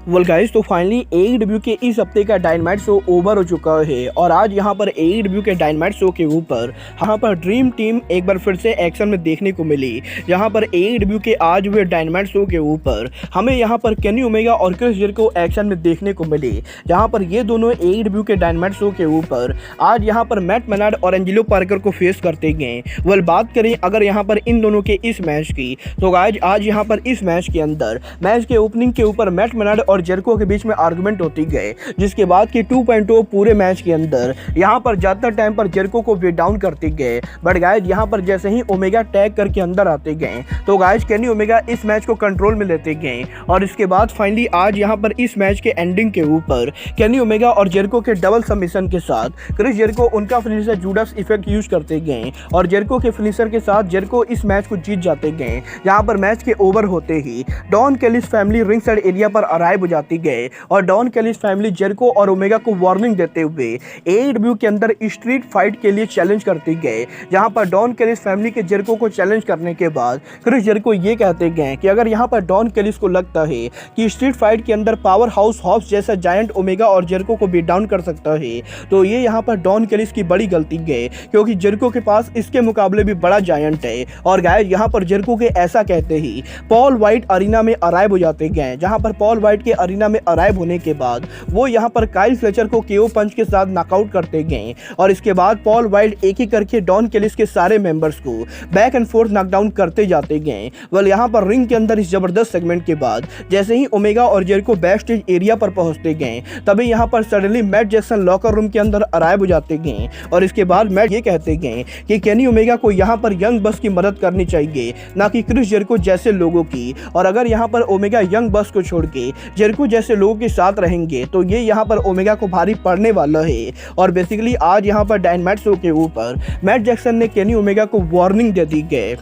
Well guys, तो finally AEW के इस हफ्ते का डायनामाइट शो ओवर हो चुका है और आज यहाँ पर एईडब्ल्यू के डायनामाइट शो के ऊपर यहाँ पर ड्रीम टीम एक बार फिर से एक्शन में देखने को मिली। यहाँ पर एईडब्ल्यू के आज हुए डायनामाइट शो के ऊपर हमें यहाँ पर केनी ओमेगा और क्रिस जेरिको एक्शन में देखने को मिली। यहाँ पर ये दोनों एईडब्ल्यू के डायनामाइट शो के ऊपर आज यहाँ पर मैट मेनार्ड और एंजेलो पार्कर को फेस करते गए। वेल बात करें अगर यहाँ पर इन दोनों के इस मैच की, तो आज यहाँ पर इस मैच के अंदर मैच के ओपनिंग के ऊपर मैट मेनार्ड और जेरिको के बीच में आर्गुमेंट होती गए, जिसके बाद कि 2.0 पूरे मैच के अंदर यहां पर ज्यादातर टाइम पर जेरिको को वेट डाउन करते गए। बट गाइस यहां पर जैसे ही ओमेगा टैग करके अंदर आते गए तो गाइस केनी ओमेगा इस मैच को कंट्रोल में लेते गए और इसके बाद फाइनली आज यहां पर इस मैच के एंडिंग के ऊपर केनी ओमेगा और जेरिको के डबल सबमिशन के साथ क्रिस जेरिको उनका फिनिशर जूडास इफेक्ट यूज करते गए और जेरिको के फिनिशर के साथ जेरिको इस मैच को जीत जाते गए। यहां पर मैच के ओवर होते ही Don Callis family ring side area पर अराइव हो जाती गए और डॉन कैलिस फैमिली जेरिको और ओमेगा को वार्निंग देते हुए एईडब्ल्यू के अंदर स्ट्रीट फाइट के लिए चैलेंज करते गए। जहां पर डॉन कैलिस फैमिली के जेरिको को चैलेंज करने के बाद क्रिस जेरिको ये कहते गए कि अगर यहां पर डॉन कैलिस को लगता है कि स्ट्रीट फाइट के अंदर पावर हाउस हॉब्स जैसा जायंट ओमेगा और जेरिको को बीट डाउन कर सकता है, तो ये यहां पर डॉन कैलिस की बड़ी गलती गए, क्योंकि जेरिको के पास इसके मुकाबले भी बड़ा जायंट है। और गाइस यहां पर जेरिको के ऐसा कहते ही पॉल वाइट अरीना में अराइव हो जाते गए। जहां पर पॉल वाइट के अरीना में अराइव होने के बाद वो यहां पर काइल फ्लेचर को केओ पंच के साथ नॉकआउट करते गए और इसके बाद पॉल वाइट एक एक करके डॉन कैलिस के सारे मेंबर्स को बैक एंड फोर्थ नॉकडाउन करते जाते गए। वेल यहां पर रिंग के अंदर इस जबरदस्त सेगमेंट के बाद जैसे ही ओमेगा और जेरिको बैक स्टेज एरिया पर पहुंचते गए तभी यहां पर suddenly Matt Jackson locker room के अंदर अराइव हो जाते गए और इसके बाद मैट ये कहते गए कि केनी ओमेगा को यहां पर यंग बस की मदद करनी चाहिए, ना कि क्रिस जेरिको जैसे लोगों की। और अगर यहां पर ओमेगा यंग बस को छोड़ के जेरिको जैसे लोगों के साथ रहेंगे तो ये यहां पर ओमेगा को भारी पड़ने वाला है। और बेसिकली आज यहां पर डायनामाइट शो के ऊपर मैट जैक्सन ने केनी ओमेगा को वार्निंग दे दी गई।